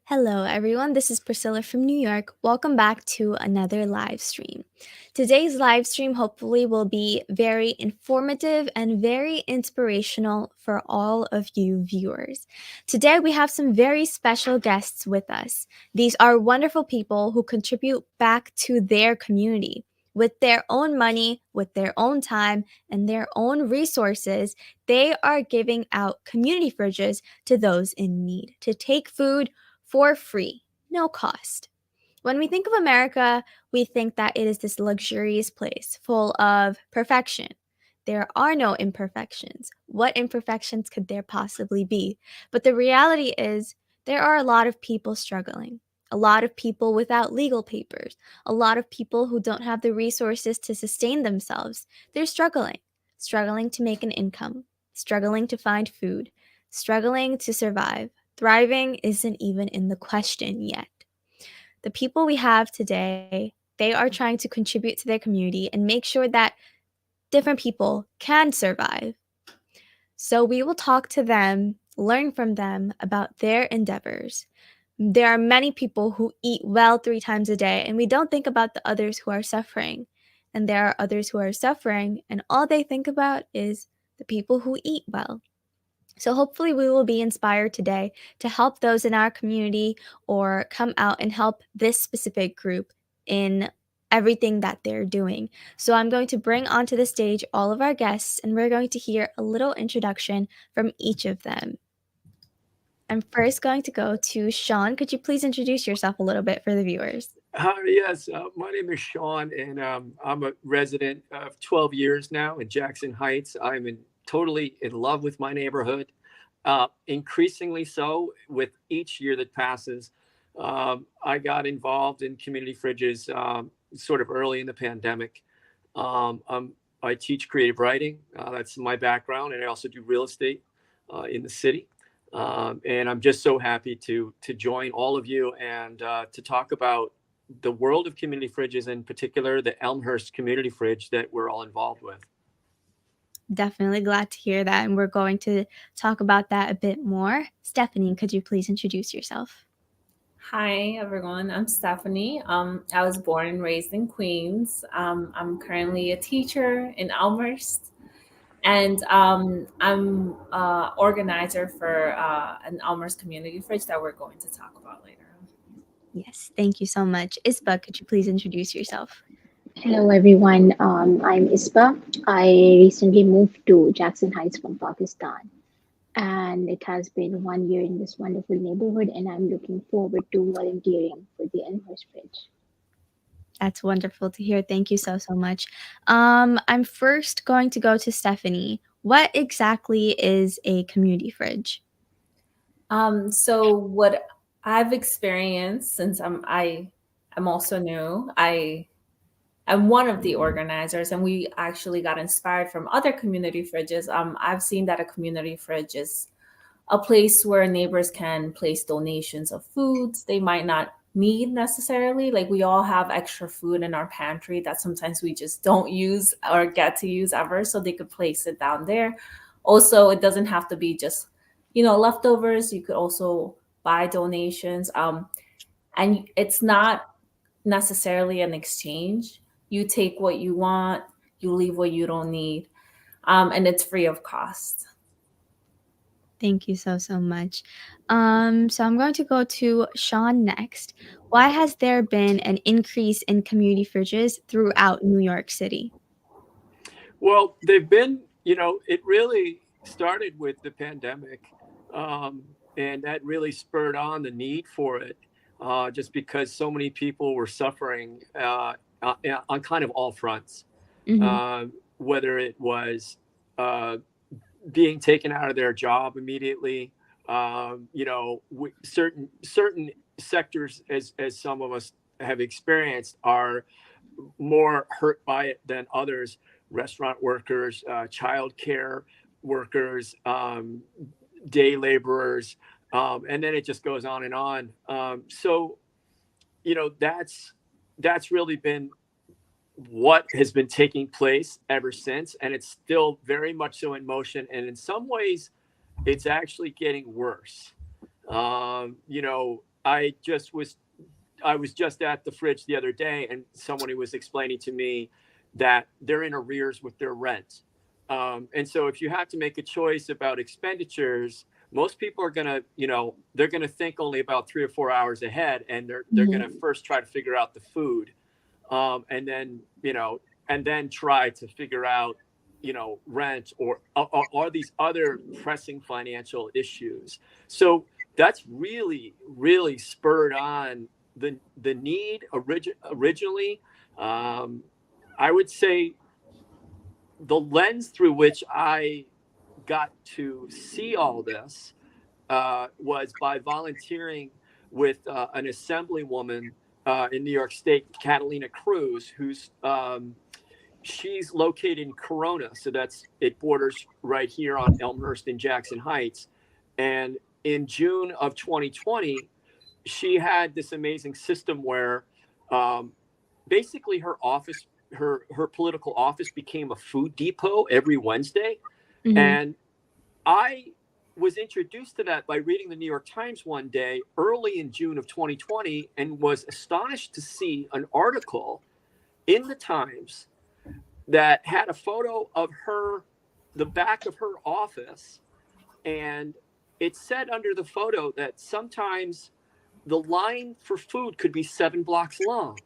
Hello, everyone. This is Priscilla from New York. Welcome back to another live stream. Today's live stream hopefully will be very informative and very inspirational for all of you viewers. Today, we have some very special guests with us. These are wonderful people who contribute back to their community. With their own money, with their own time, and their own resources, they are giving out community fridges to those in need to take food for free, no cost. When we think of America, we think that it is this luxurious place full of perfection. There are no imperfections. What imperfections could there possibly be? But the reality is, there are a lot of people struggling. A lot of people without legal papers. A lot of people who don't have the resources to sustain themselves. They're struggling to make an income, struggling to find food, struggling to survive. Thriving isn't even in the question yet. The people we have today, they are trying to contribute to their community and make sure that different people can survive. So we will talk to them, learn from them about their endeavors. There are many people who eat well 3 times a day, and we don't think about the others who are suffering. And there are others who are suffering, and all they think about is the people who eat well. So, hopefully, we will be inspired today to help those in our community or come out and help this specific group in everything that they're doing. So, I'm going to bring onto the stage all of our guests, and we're going to hear a little introduction from each of them. I'm first going to go to Shawn. Could you please introduce yourself a little bit for the viewers? Yes, my name is Shawn, and I'm a resident of 12 years now in Jackson Heights. Totally in love with my neighborhood, increasingly so with each year that passes. I got involved in community fridges sort of early in the pandemic. Um, I'm, I teach creative writing. That's my background, and I also do real estate in the city. And I'm just so happy to join all of you and to talk about the world of community fridges, in particular the Elmhurst community fridge that we're all involved with. Definitely glad to hear that, and we're going to talk about that a bit more. Stephanie, could you please introduce yourself? Hi, everyone. I'm Stephanie. I was born and raised in Queens. I'm currently a teacher in Elmhurst, and I'm organizer for an Elmhurst community fridge that we're going to talk about later. Yes, thank you so much. Isba, could you please introduce yourself? Hello everyone, I'm Isba. I recently moved to Jackson Heights from Pakistan, and it has been 1 year in this wonderful neighborhood, and I'm looking forward to volunteering for the Elmhurst Bridge. That's wonderful to hear. Thank you so, so much. I'm first going to go to Stephanie. What exactly is a community fridge? So what I've experienced since I'm also new. I'm one of the organizers, and we actually got inspired from other community fridges. I've seen that a community fridge is a place where neighbors can place donations of foods they might not need necessarily. Like we all have extra food in our pantry that sometimes we just don't use or get to use ever. So they could place it down there. Also, it doesn't have to be just, leftovers. You could also buy donations. And it's not necessarily an exchange. You take what you want, you leave what you don't need, and it's free of cost. Thank you so, so much. So I'm going to go to Shawn next. Why has there been an increase in community fridges throughout New York City? Well, they've been, it really started with the pandemic, and that really spurred on the need for it, just because so many people were suffering on kind of all fronts, Mm-hmm. whether it was being taken out of their job immediately. Certain sectors, as some of us have experienced, are more hurt by it than others. Restaurant workers, childcare workers, day laborers, and then it just goes on and on. So, that's really been what has been taking place ever since, and it's still very much so in motion, and in some ways it's actually getting worse. I just was I was just at the fridge the other day, and someone was explaining to me that they're in arrears with their rent. And so if you have to make a choice about expenditures, most people are going to, they're going to think only about 3 or 4 hours ahead, and they're going to first try to figure out the food. And then, and then try to figure out, rent or these other pressing financial issues. So that's really, really spurred on the need originally. I would say the lens through which I got to see all this was by volunteering with an assemblywoman in New York State, Catalina Cruz, who's she's located in Corona, so it borders right here on Elmhurst and Jackson Heights. And in June of 2020, she had this amazing system where basically her office, her political office became a food depot every Wednesday. Mhm. And I was introduced to that by reading the New York Times one day early in June of 2020, and was astonished to see an article in the Times that had a photo of the back of her office. And it said under the photo that sometimes the line for food could be 7 blocks long.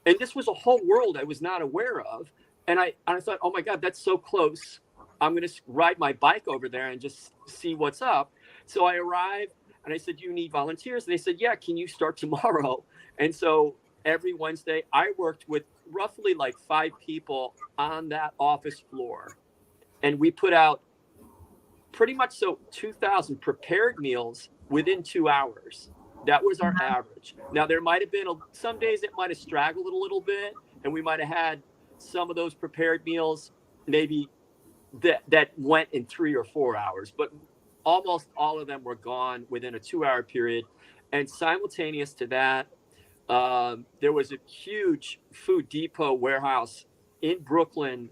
And this was a whole world I was not aware of. And I thought, oh my God, that's so close. I'm going to ride my bike over there and just see what's up. So I arrived and I said, you need volunteers? And they said, yeah, can you start tomorrow? And so every Wednesday I worked with roughly like 5 people on that office floor. And we put out pretty much 2,000 prepared meals within 2 hours. That was our average. Now, there might have been some days it might have straggled a little bit, and we might have had some of those prepared meals maybe that went in 3 or 4 hours, but almost all of them were gone within a 2-hour period. And simultaneous to that, there was a huge food depot warehouse in Brooklyn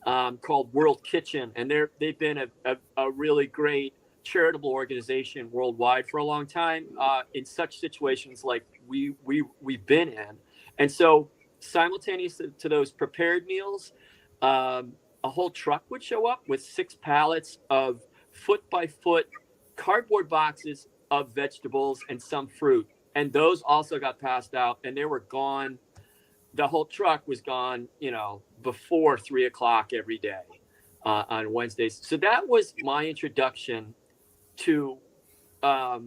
called World Kitchen, and they've been a really great charitable organization worldwide for a long time in such situations like we've been in. And so simultaneous to those prepared meals, a whole truck would show up with 6 pallets of foot by foot cardboard boxes of vegetables and some fruit. And those also got passed out, and they were gone. The whole truck was gone, before 3 o'clock every day on Wednesdays. So that was my introduction to the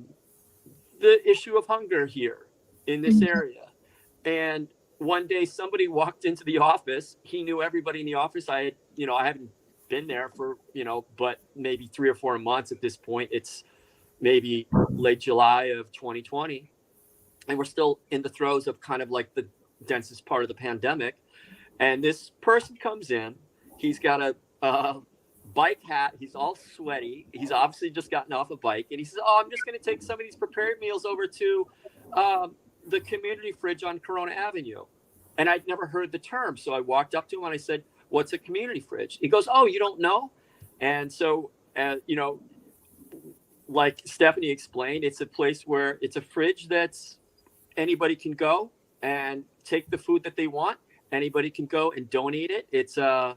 issue of hunger here in this area. And one day somebody walked into the office. He knew everybody in the office. I haven't been there for, but maybe 3 or 4 months at this point. It's maybe late July of 2020. And we're still in the throes of kind of like the densest part of the pandemic. And this person comes in. He's got a bike hat. He's all sweaty. He's obviously just gotten off a bike. And he says, I'm just going to take some of these prepared meals over to the community fridge on Corona Avenue. And I'd never heard the term. So I walked up to him and I said, what's a community fridge? He goes, oh, you don't know? And so, like Stephanie explained, it's a place where it's a fridge that's anybody can go and take the food that they want. Anybody can go and donate it. It's that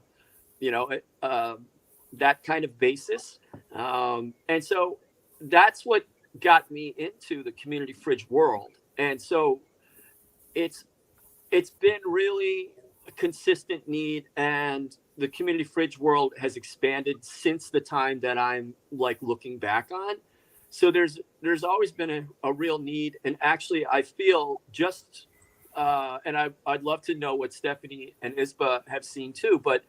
kind of basis. And so that's what got me into the community fridge world. And so it's been really a consistent need, and the community fridge world has expanded since the time that I'm like looking back on. So there's always been a real need. And actually I feel just and I'd love to know what Stephanie and ISBA have seen too, but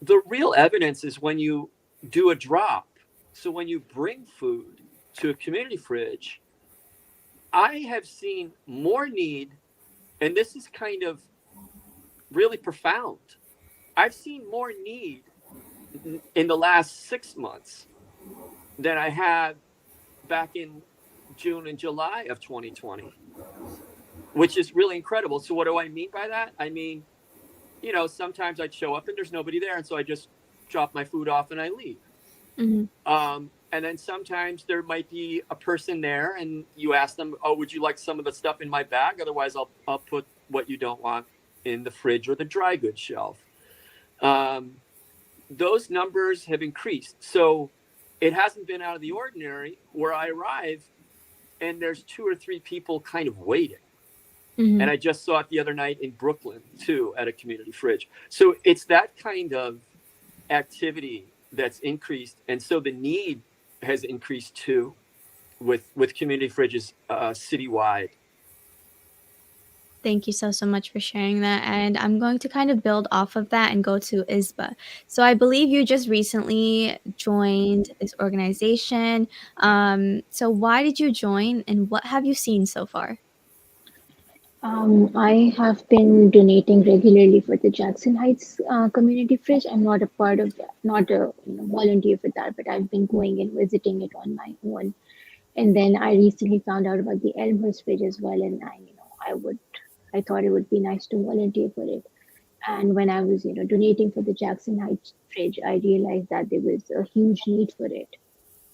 the real evidence is when you do a drop. So when you bring food to a community fridge, I have seen more need, and this is kind of really profound. I've seen more need in the last 6 months than I had back in June and July of 2020, which is really incredible. So what do I mean by that? I mean, sometimes I'd show up and there's nobody there. And so I just drop my food off and I leave. Mhm. And then sometimes there might be a person there and you ask them, oh, would you like some of the stuff in my bag? Otherwise, I'll put what you don't want in the fridge or the dry goods shelf. Those numbers have increased. So it hasn't been out of the ordinary where I arrive and there's 2 or 3 people kind of waiting. Mm-hmm. And I just saw it the other night in Brooklyn, too, at a community fridge. So it's that kind of activity that's increased. And so the need has increased, too, with community fridges citywide. Thank you so much for sharing that. And I'm going to kind of build off of that and go to ISBA. So I believe you just recently joined this organization. So why did you join and what have you seen so far? I have been donating regularly for the Jackson Heights community fridge. I'm not a part of that, not a volunteer for that, but I've been going and visiting it on my own. And then I recently found out about the Elmhurst fridge as well, and I thought it would be nice to volunteer for it. And when I was donating for the Jackson Heights fridge, I realized that there was a huge need for it.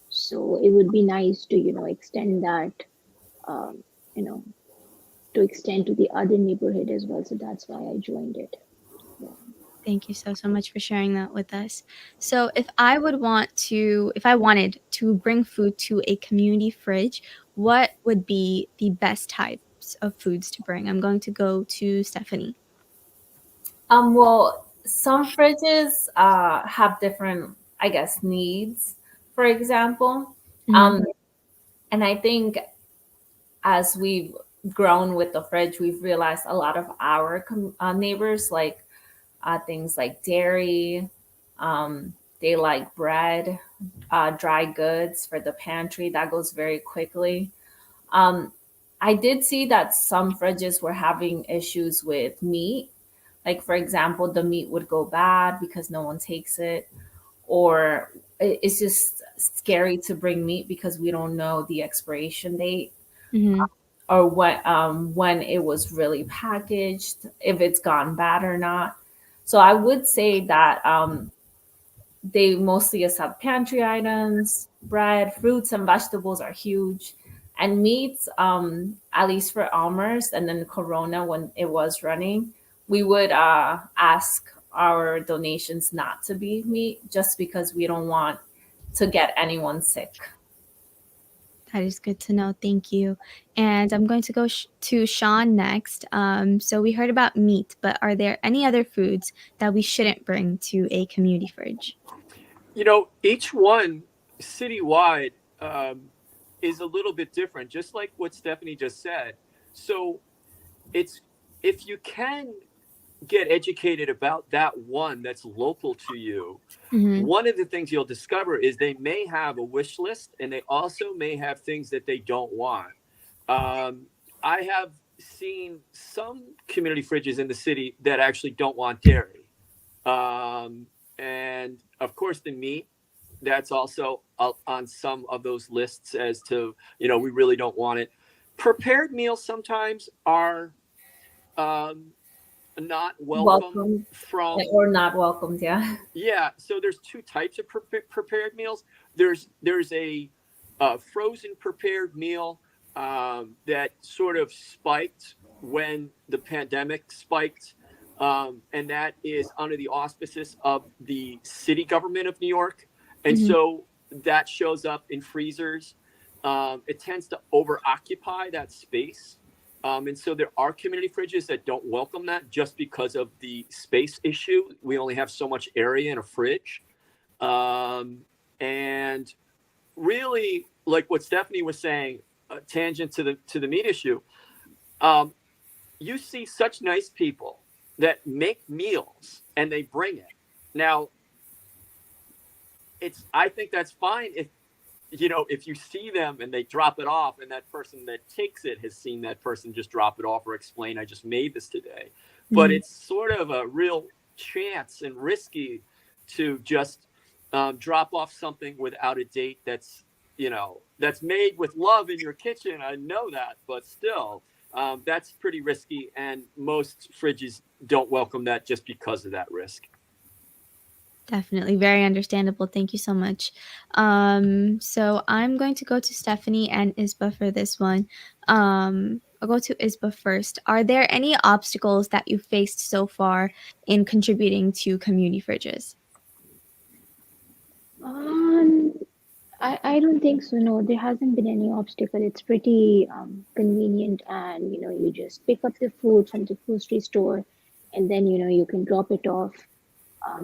So it would be nice to extend that. Um, you know to extend to the other neighborhood as well. So that's why I joined it. Yeah. Thank you so much for sharing that with us. So if I wanted to bring food to a community fridge, what would be the best types of foods to bring? I'm going to go to Stephanie. Well, some fridges have different, I guess, needs, for example. Mhm. And I think as we've grown with the fridge, we've realized a lot of our neighbors like things like dairy. They like bread, dry goods for the pantry. That goes very quickly. Um, I did see that some fridges were having issues with meat. Like, for example, the meat would go bad because no one takes it, or it's just scary to bring meat because we don't know the expiration date Mhm. or when it was really packaged, if it's gone bad or not. So I would say that they mostly accept pantry items, bread, fruits, and vegetables are huge. And meats, at least for Almers and then Corona when it was running, we would ask our donations not to be meat just because we don't want to get anyone sick. That is good to know. Thank you. And I'm going to go to Shawn next. So we heard about meat, but are there any other foods that we shouldn't bring to a community fridge? Each one citywide is a little bit different, just like what Stephanie just said. So it's if you can get educated about that one that's local to you, Mm-hmm. one of the things you'll discover is they may have a wish list and they also may have things that they don't want. I have seen some community fridges in the city that actually don't want dairy. And of course, the meat, that's also on some of those lists as to, we really don't want it. Prepared meals sometimes are um, not welcome Welcome from. or not welcomed, yeah. Yeah, so there's two types of prepared meals. There's a frozen prepared meal that sort of spiked when the pandemic spiked, and that is under the auspices of the city government of New York, and Mm-hmm. so that shows up in freezers. It tends to over occupy that space. And so there are community fridges that don't welcome that just because of the space issue. We only have so much area in a fridge. And really, like what Stephanie was saying, tangent to the meat issue, you see such nice people that make meals and they bring it. Now, I think that's fine if you see them and they drop it off and that person that takes it has seen that person just drop it off or explain, I just made this today. But Mm-hmm. it's sort of a real chance and risky to just drop off something without a date that's made with love in your kitchen. I know that, but still, that's pretty risky. And most fridges don't welcome that just because of that risk. Definitely very understandable. Thank you so much. So I'm going to go to Stephanie and Isba for this one. I'll go to Isba first. Are there any obstacles that you faced so far in contributing to community fridges? Um, I don't think so. No, there hasn't been any obstacle. It's pretty convenient, and you just pick up the food from the grocery store, and then you can drop it off.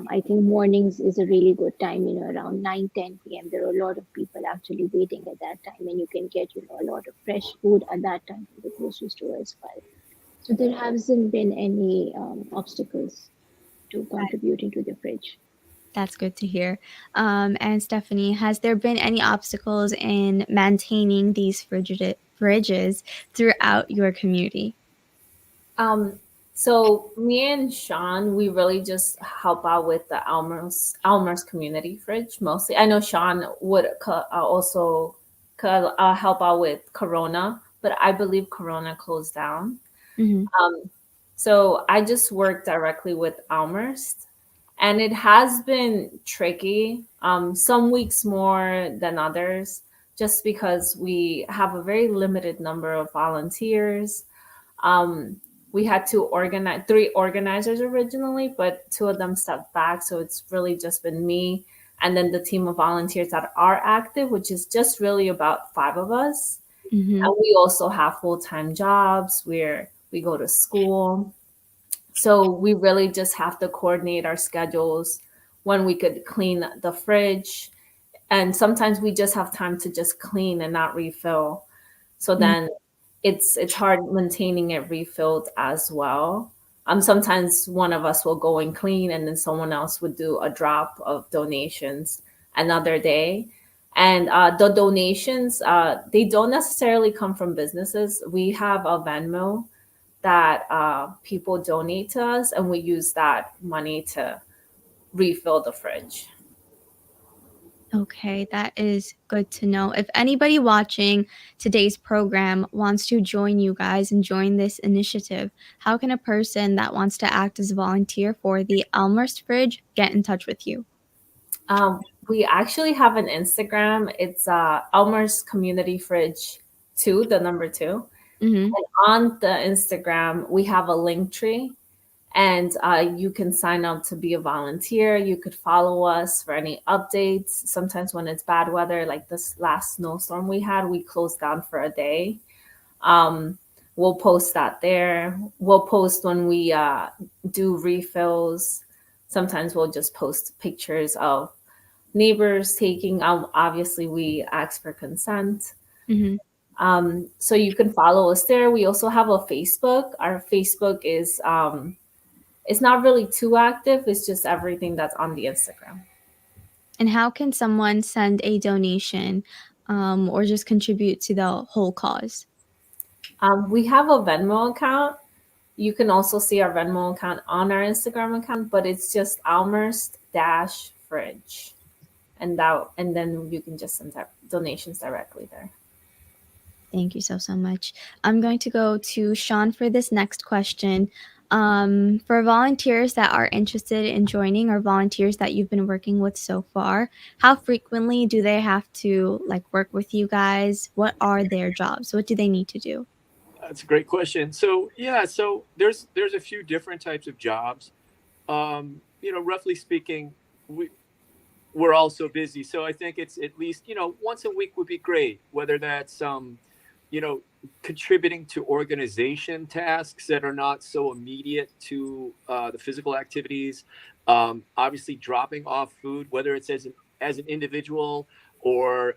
I think mornings is a really good time. Around 9-10 p.m. There are a lot of people actually waiting at that time, and you can get a lot of fresh food at that time from the grocery store as well. So there hasn't been any obstacles to contributing to the fridge. That's good to hear. And Stephanie, has there been any obstacles in maintaining these fridges throughout your community? Um, so me and Shawn, we really just help out with the Almer's community fridge mostly. I know Shawn would also help out with Corona, but I believe Corona closed down. Mm-hmm. So I just work directly with Almer's, and it has been tricky. Some weeks more than others, just because we have a very limited number of volunteers. um, we had to organize three organizers originally, but two of them stepped back. So it's really just been me and then the team of volunteers that are active, which is just really about five of us. Mm-hmm. And we also have full-time jobs where we go to school. So we really just have to coordinate our schedules when we could clean the fridge. And sometimes we just have time to just clean and not refill. So then it's hard maintaining it refilled as well. Sometimes one of us will go and clean, and then someone else would do a drop of donations another day. And the donations, they don't necessarily come from businesses. We have a Venmo that people donate to us, and we use that money to refill the fridge. Okay, that is good to know. If anybody watching today's program wants to join you guys and join this initiative, how can a person that wants to act as a volunteer for the Elmhurst Fridge get in touch with you? We actually have an Instagram. It's Elmer's Community Fridge 2, the number 2. Mm-hmm. And on the Instagram, we have a link tree, and you can sign up to be a volunteer. You could follow us for any updates. Sometimes when it's bad weather, like this last snowstorm we had, we closed down for a day. Um, we'll post that there. We'll post when we do refills. Sometimes we'll just post pictures of neighbors taking. Obviously, we ask for consent. Mm-hmm. So you can follow us there. We also have a Facebook. Our Facebook is it's not really too active. It's just everything that's on the Instagram. And how can someone send a donation or just contribute to the whole cause? We have a Venmo account. You can also see our Venmo account on our Instagram account, but it's just Almers-Fridge, and then you can just send donations directly there. Thank you so much. I'm going to go to Shawn for this next question. For volunteers that are interested in joining or volunteers that you've been working with so far, how frequently do they have to work with you guys? What are their jobs? What do they need to do? That's a great question. So yeah, so there's a few different types of jobs. Roughly speaking, we're all so busy. So I think it's at least, once a week would be great, whether that's, you know, contributing to organization tasks that are not so immediate to the physical activities. Obviously dropping off food, whether it's as an individual or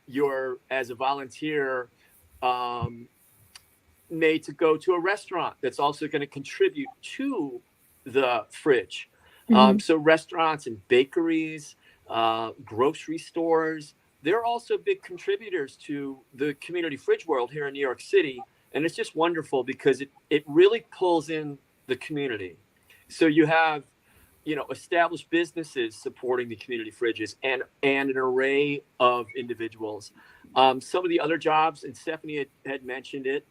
you're as a volunteer, um, made to go to a restaurant that's also going to contribute to the fridge. Mm-hmm. So restaurants and bakeries, grocery stores, they're also big contributors to the community fridge world here in New York City. And it's just wonderful because it really pulls in the community. So you have, established businesses supporting the community fridges and an array of individuals. Some of the other jobs, and Stephanie had mentioned it,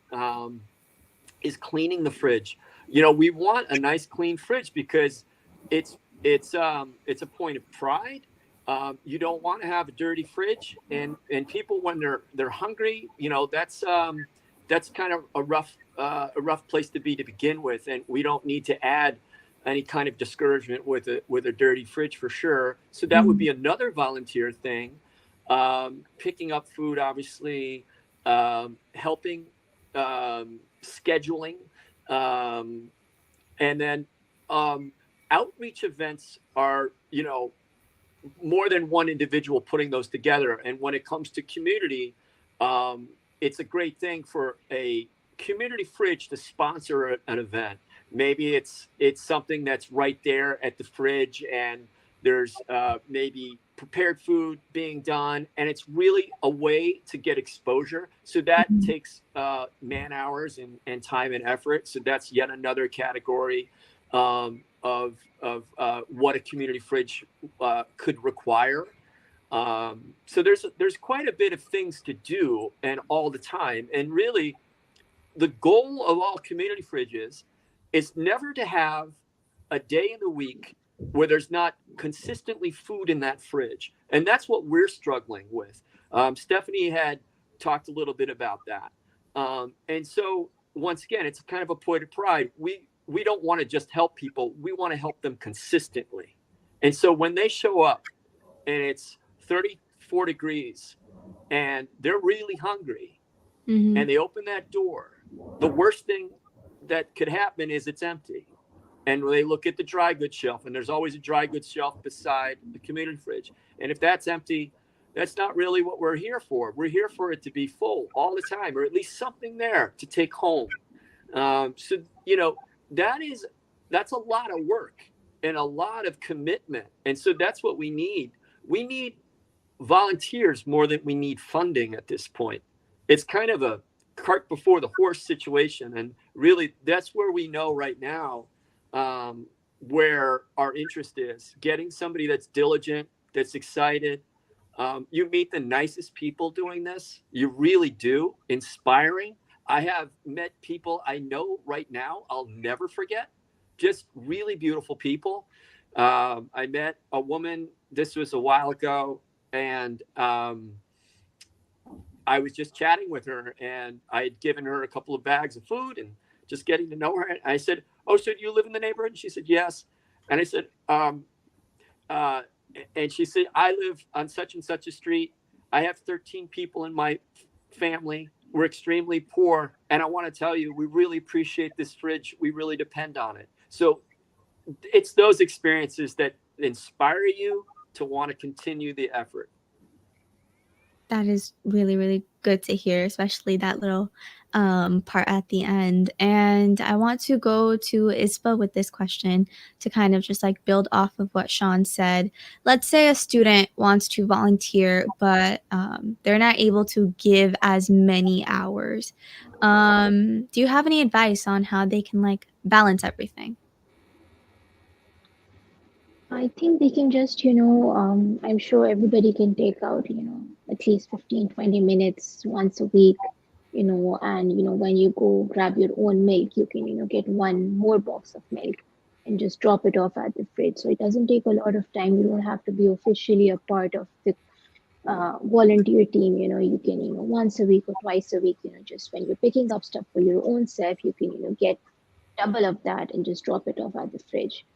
is cleaning the fridge. We want a nice clean fridge because it's it's a point of pride. You don't want to have a dirty fridge, and people when they're hungry, that's kind of a rough place to be to begin with, and we don't need to add any kind of discouragement with a dirty fridge for sure. So that would be another volunteer thing. Picking up food, obviously, helping, scheduling, um, and then outreach events are, more than one individual putting those together. And when it comes to community, um, it's a great thing for a community fridge to sponsor an event. Maybe it's something that's right there at the fridge, and there's maybe prepared food being done, and it's really a way to get exposure. So that takes man hours and time and effort. So that's yet another category of what a community fridge could require. So there's quite a bit of things to do and all the time. And really, the goal of all community fridges is never to have a day in the week where there's not consistently food in that fridge. And that's what we're struggling with. Stephanie had talked a little bit about that. And so once again, it's kind of a point of pride. We don't want to just help people. We want to help them consistently. And so when they show up and it's 34 degrees and they're really hungry and they open that door, the worst thing that could happen is it's empty. And they look at the dry goods shelf, and there's always a dry goods shelf beside the community fridge. And if that's empty, that's not really what we're here for. We're here for it to be full all the time, or at least something there to take home. So, that's a lot of work and a lot of commitment. And so that's what we need. We need volunteers more than we need funding at this point. It's kind of a cart before the horse situation. And really, that's where we know right now where our interest is. Getting somebody that's diligent, that's excited. You meet the nicest people doing this. You really do. Inspiring. I have met people I know right now I'll never forget. Just really beautiful people. I met a woman, this was a while ago, and I was just chatting with her, and I had given her a couple of bags of food and just getting to know her. And I said, "Oh, so do you live in the neighborhood?" And she said, "Yes." And I said, and she said, "I live on such and such a street. I have 13 people in my family. We're extremely poor. And I want to tell you, we really appreciate this fridge. We really depend on it." So it's those experiences that inspire you to want to continue the effort. That is really, really good to hear, especially that little part at the end. And I want to go to ISBA with this question to kind of just like build off of what Shawn said. Let's say a student wants to volunteer, but they're not able to give as many hours. Do you have any advice on how they can like balance everything? I think they can just, I'm sure everybody can take out, at least 15, 20 minutes once a week, and, when you go grab your own milk, you can, get one more box of milk and just drop it off at the fridge. So it doesn't take a lot of time. You don't have to be officially a part of the volunteer team. You can, once a week or twice a week, just when you're picking up stuff for your own self, you can, get double of that and just drop it off at the fridge.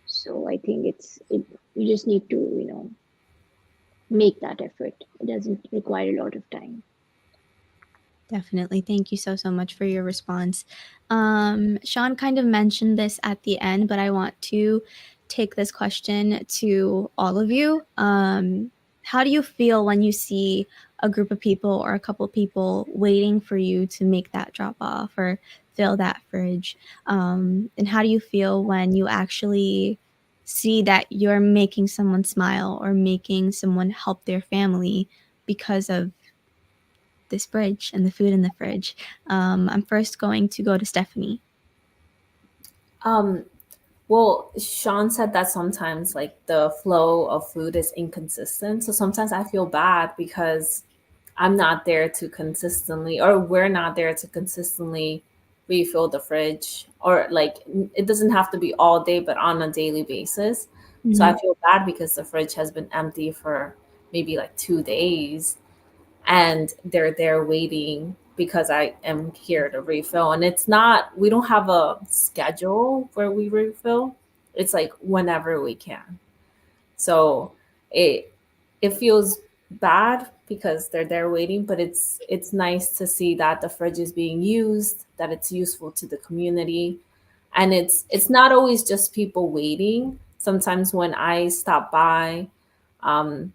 So I think you just need to, make that effort. It doesn't require a lot of time. Definitely. Thank you so much for your response. Shawn kind of mentioned this at the end, but I want to take this question to all of you. How do you feel when you see a group of people or a couple of people waiting for you to make that drop off or fill that fridge? And how do you feel when you actually see that you're making someone smile or making someone help their family because of this fridge and the food in the fridge? I'm first going to go to Stephanie. Well, Shawn said that sometimes like the flow of food is inconsistent. So sometimes I feel bad because I'm not there to consistently, or we're not there to consistently refill the fridge, or like it doesn't have to be all day, but on a daily basis. So I Mhm. feel bad because the fridge has been empty for maybe like 2 days, and they're there waiting because I am here to refill. And it's not, we don't have a schedule where we refill. It's like whenever we can. So it it feels bad because they're there waiting, but it's nice to see that the fridge is being used, that it's useful to the community. And it's not always just people waiting. Sometimes when I stop by, um,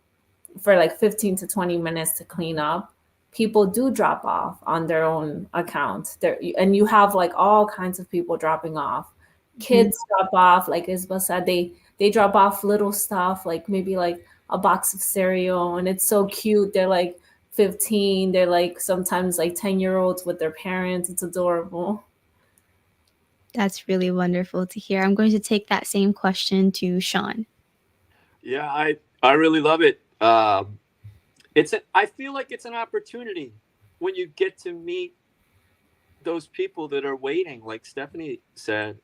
for like 15 to 20 minutes to clean up, people do drop off on their own account there, and you have like all kinds of people dropping off. Mhm. Kids drop off, like Isba said, they drop off little stuff, like maybe like a box of cereal, and it's so cute. They're like 15, they're like sometimes like 10-year-olds with their parents. It's adorable. That's really wonderful to hear. I'm going to take that same question to Shawn. Yeah, I really love it. I feel like it's an opportunity when you get to meet those people that are waiting, like Stephanie said.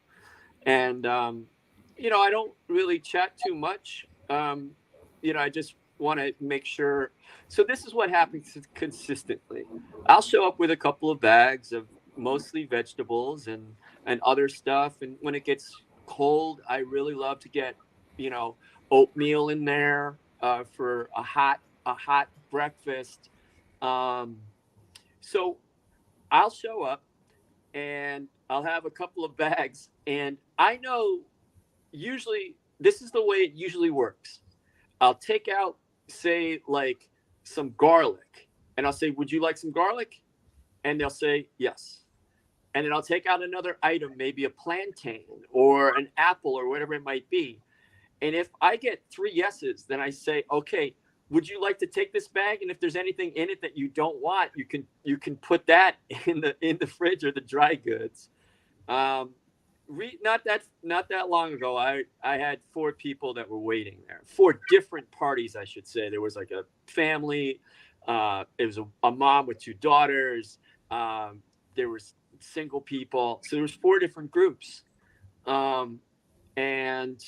And I don't really chat too much. I just want to make sure. So this is what happens consistently. I'll show up with a couple of bags of mostly vegetables and other stuff. And when it gets cold, I really love to get you know oatmeal in there for a hot breakfast. Um, so I'll show up and I'll have a couple of bags. And I know usually this is the way it usually works. I'll take out, say, like some garlic, and I'll say, "Would you like some garlic?" And they'll say, "Yes." And then I'll take out another item, maybe a plantain or an apple or whatever it might be. And if I get three yeses, then I say, "Okay, would you like to take this bag? And if there's anything in it that you don't want, you can put that in the fridge or the dry goods." Um, not that long ago, I had four people that were waiting there, four different parties, I should say. There was like a family. It was a mom with two daughters. Um, there was single people. So there was four different groups. Um, and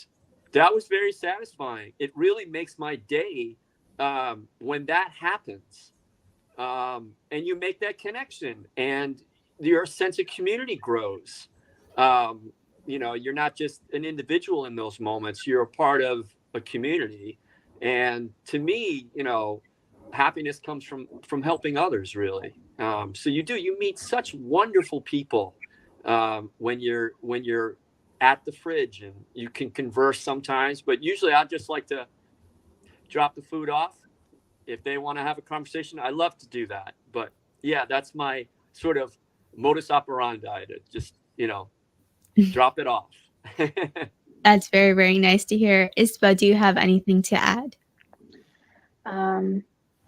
that was very satisfying. It really makes my day when that happens, and you make that connection, and your sense of community grows. Um, you're not just an individual in those moments; you're a part of a community. And to me, happiness comes from helping others, really. So you meet such wonderful people when you're at the fridge, and you can converse sometimes. But usually, I just like to drop the food off. If they want to have a conversation, I love to do that. But yeah, that's my sort of modus operandi, to just drop it off. That's very, very nice to hear. Isba, do you have anything to add? Um,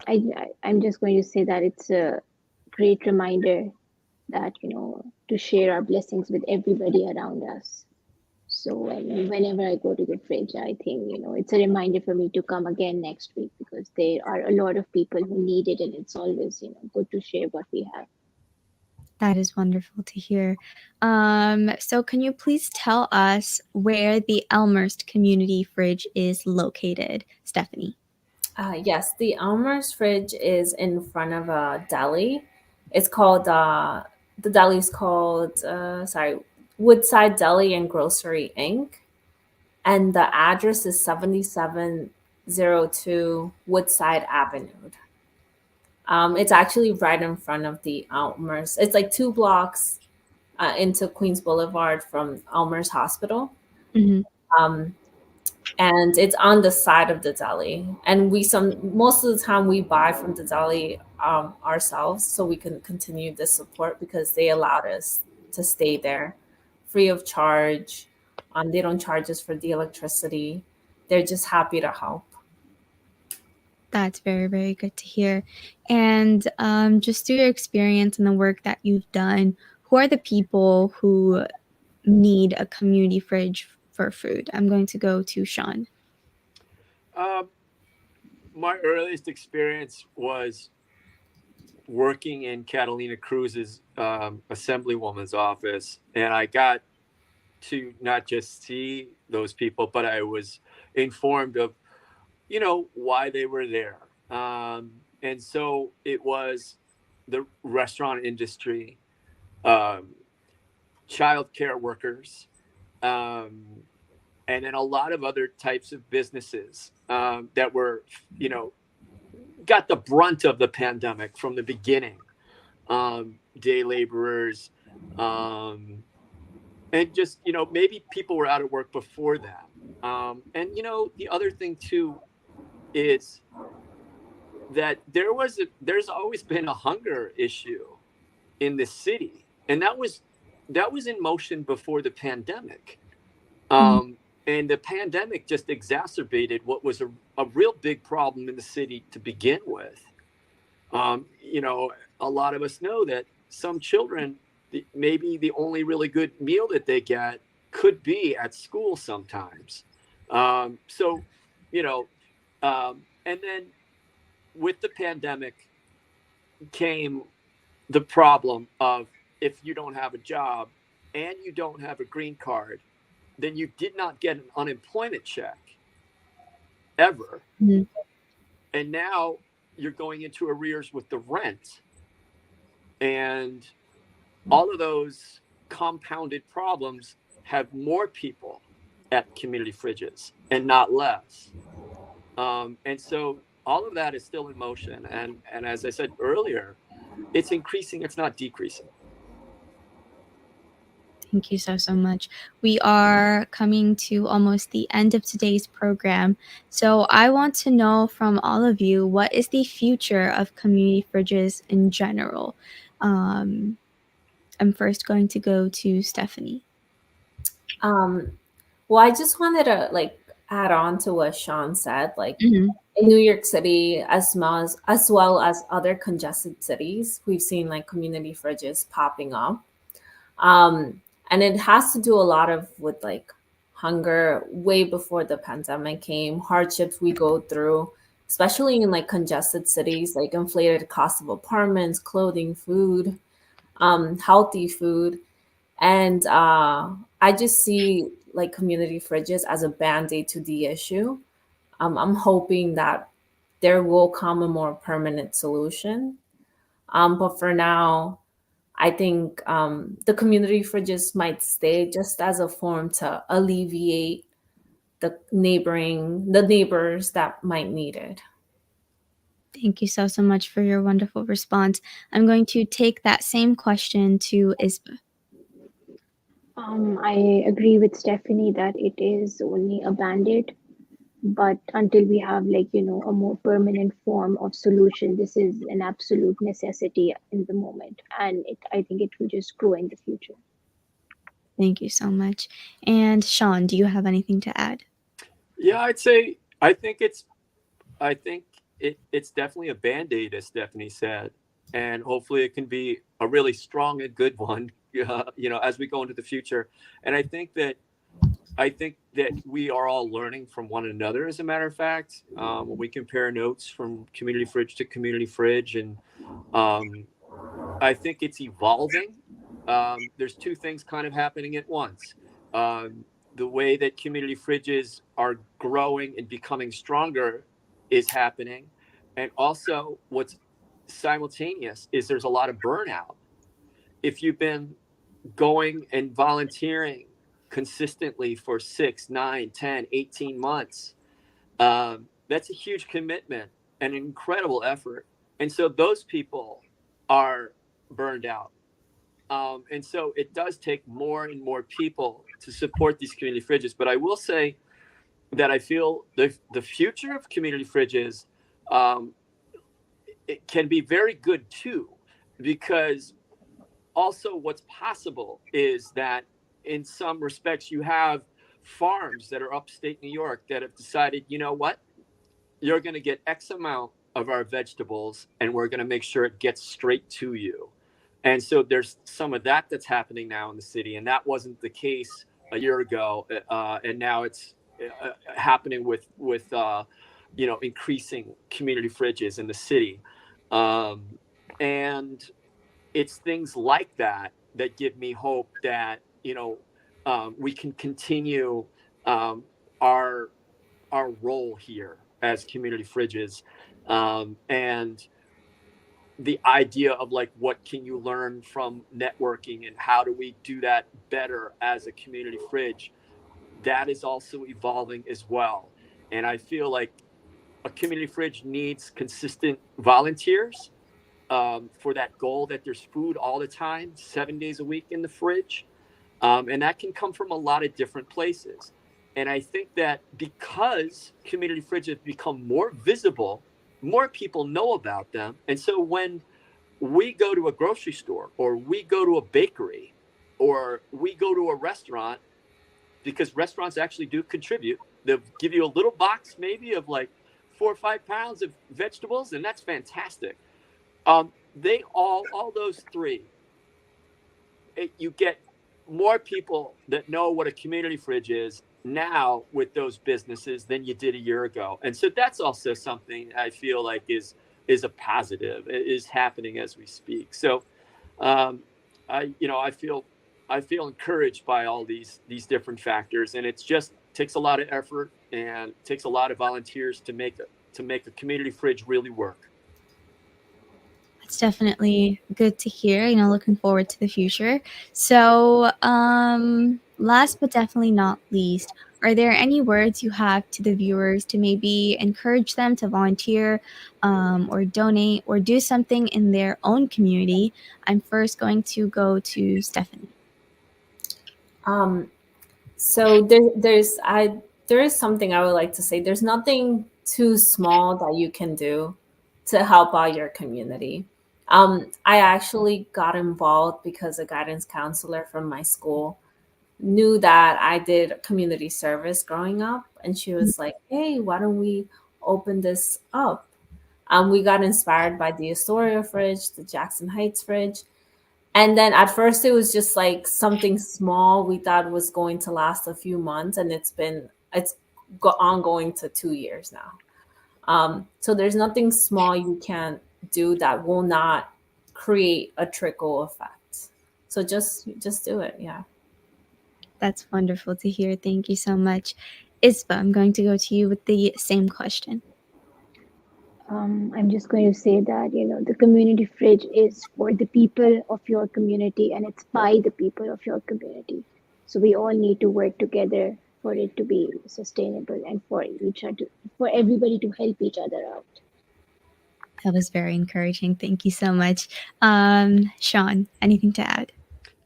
I'm just going to say that it's a great reminder that, to share our blessings with everybody around us. So whenever I go to the fridge, I think, it's a reminder for me to come again next week, because there are a lot of people who need it, and it's always, good to share what we have. That is wonderful to hear. So can you please tell us where the Elmhurst Community Fridge is located, Stephanie? Yes, the Elmer's fridge is in front of a deli. It's called the deli is called Woodside Deli and Grocery Inc. And the address is 7702 Woodside Avenue. It's actually right in front of the Elmer's. It's like 2 blocks into Queens Boulevard from Elmer's Hospital. Mhm. Um, and it's on the side of the deli. And most of the time we buy from the deli ourselves, so we can continue this support because they allowed us to stay there free of charge. They don't charge us for the electricity. They're just happy to help. That's very, very good to hear. And just through your experience and the work that you've done, who are the people who need a community fridge for food? I'm going to go to Shawn. um, my earliest experience was working in Catalina Cruz's assemblywoman's office, and I got to not just see those people, but informed of, why they were there. And so it was the restaurant industry, um, childcare workers, um, and then a lot of other types of businesses that were, got the brunt of the pandemic from the beginning. Day laborers, um, and just, maybe people were out of work before that. And the other thing too is that there's always been a hunger issue in the city, and that was in motion before the pandemic. Mm. And the pandemic just exacerbated what was a real big problem in the city to begin with. You know, a lot of us know that some children, maybe the only really good meal that they get could be at school sometimes. So, you know, and then with the pandemic came the problem of, if you don't have a job and you don't have a green card, then you did not get an unemployment check ever. Mm. And now you're going into arrears with the rent. And all of those compounded problems have more people at community fridges and not less. And so all of that is still in motion. And as I said earlier, it's increasing, it's not decreasing. Thank you so much. We are coming to almost the end of today's program. So I want to know from all of you, what is the future of community fridges in general? Um, I'm first going to go to Stephanie. Well, I just wanted to add on to what Shawn said. Mhm. In New York City, as well as other congested cities, we've seen community fridges popping up. And it has to do a lot of with hunger way before the pandemic came, hardships we go through, especially in congested cities, like inflated cost of apartments, clothing, food, healthy food. And I just see community fridges as a band-aid to the issue. I'm hoping that there will come a more permanent solution. But for now, I think the community fridges might stay just as a form to alleviate the neighbors that might need it. Thank you so much for your wonderful response. I'm going to take that same question to ISBA. I agree with Stephanie that it is only a band-aid, but until we have a more permanent form of solution, this is an absolute necessity in the moment, and I think it will just grow in the future. Thank you so much. And Shawn, do you have anything to add? Yeah, I think it's definitely a band-aid, as Stephanie said, and hopefully it can be a really strong and good one, as we go into the future. And I think that we are all learning from one another. As a matter of fact, when we compare notes from community fridge to community fridge, and um, I think it's evolving. There's two things kind of happening at once. Um, the way that community fridges are growing and becoming stronger is happening. And also, what's simultaneous is there's a lot of burnout. If you've been going and volunteering consistently for 6, 9, 10, 18 months, that's a huge commitment and an incredible effort. And so those people are burned out. And so it does take more and more people to support these community fridges. But I will say that I feel the future of community fridges, um, it can be very good too, because also what's possible is that in some respects you have farms that are upstate New York that have decided, you know what, you're going to get X amount of our vegetables and we're going to make sure it gets straight to you. And so there's some of that that's happening now in the city, and that wasn't the case a year ago, and now it's happening with increasing community fridges in the city, um, and it's things like that that give me hope that we can continue our our role here as community fridges, and the idea of like what can you learn from networking and how do we do that better as a community fridge, that is also evolving as well. And I feel like a community fridge needs consistent volunteers, for that goal that there's food all the time, 7 days a week in the fridge. And that can come from a lot of different places. And I think that because community fridges have become more visible, more people know about them. And so when we go to a grocery store or we go to a bakery or we go to a restaurant, because restaurants actually do contribute, they'll give you a little box maybe of like 4 or 5 pounds of vegetables, and that's fantastic. They all those three, you get more people that know what a community fridge is now with those businesses than you did a year ago. And so that's also something I feel like is a positive, is happening as we speak. So um, I feel encouraged by all these different factors, and it's just takes a lot of effort and takes a lot of volunteers to make a community fridge really work. That's definitely good to hear. Looking forward to the future. So, last but definitely not least, are there any words you have to the viewers to maybe encourage them to volunteer, or donate, or do something in their own community? I'm first going to go to Stephanie. Um, so there is something I would like to say. There's nothing too small that you can do to help out your community. I actually got involved because a guidance counselor from my school knew that I did community service growing up, and she was like, "Hey, why don't we open this up?" We got inspired by the Astoria fridge, the Jackson Heights fridge, and then at first it was just like something small we thought was going to last a few months, and it's ongoing to 2 years now. So there's nothing small you can do that will not create a trickle effect. So just do it, yeah. That's wonderful to hear. Thank you so much. Isba, I'm going to go to you with the same question. I'm just going to say that, the community fridge is for the people of your community and it's by the people of your community. So we all need to work together for it to be sustainable and for each other, for everybody to help each other out. That was very encouraging. Thank you so much. Shawn, anything to add?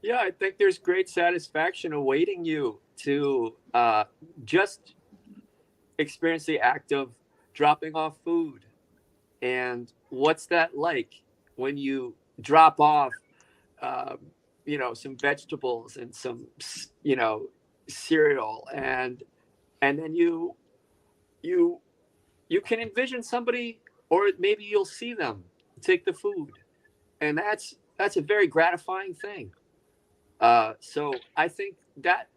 Yeah, I think there's great satisfaction awaiting you to just experience the act of dropping off food. And what's that like when you drop off, um, some vegetables and some, cereal, and then you you can envision somebody, or maybe you'll see them take the food, and that's a very gratifying thing. So I think that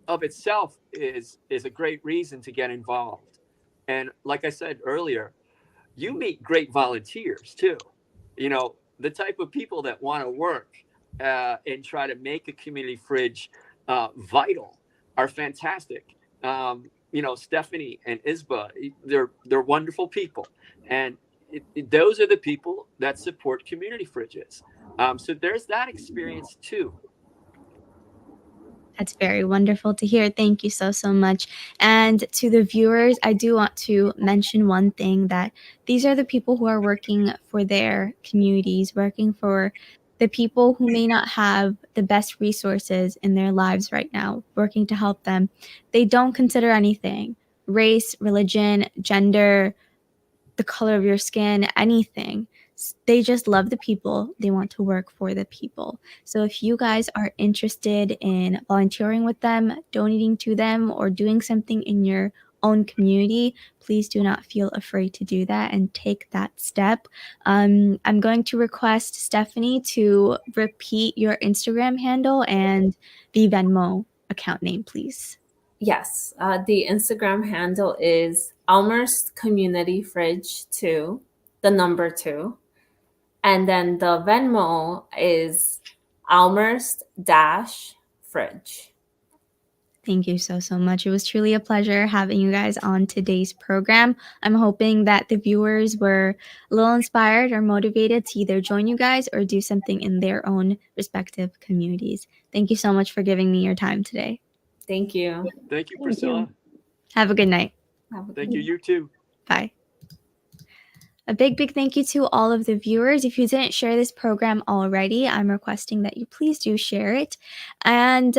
of itself is a great reason to get involved. And like I said earlier, you meet great volunteers too. The type of people that want to work, and try to make a community fridge vital are fantastic. Stephanie and Isba, they're wonderful people, and those are the people that support community fridges. So there's that experience too. That's very wonderful to hear. Thank you so, so much. And to the viewers, I do want to mention one thing, that these are the people who are working for their communities, working for the people who may not have the best resources in their lives right now, working to help them. They don't consider anything: race, religion, gender, the color of your skin, anything. They just love the people. They want to work for the people. So if you guys are interested in volunteering with them, donating to them, or doing something in your own community, please do not feel afraid to do that and take that step. I'm going to request Stephanie to repeat your Instagram handle and the Venmo account name, please. Yes, the Instagram handle is Elmhurst Community Fridge 2, the number 2. And then the Venmo is Elmhurst Dash Fridge. Thank you so much. It was truly a pleasure having you guys on today's program. I'm hoping that the viewers were a little inspired or motivated to either join you guys or do something in their own respective communities. Thank you so much for giving me your time today. Thank you. Thank you, Thank Priscilla. you. Have a good night. Have a Thank good you. You too. Bye. A big thank you to all of the viewers. If you didn't share this program already, I'm requesting that you please do share it. And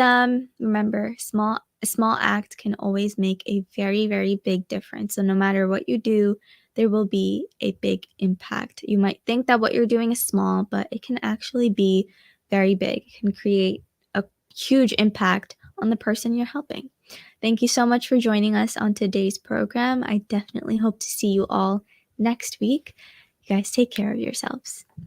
remember, a small act can always make a very, very big difference. So no matter what you do, there will be a big impact. You might think that what you're doing is small, but it can actually be very big. It can create a huge impact on the person you're helping. Thank you so much for joining us on today's program. I definitely hope to see you all next week. You guys take care of yourselves. Bye.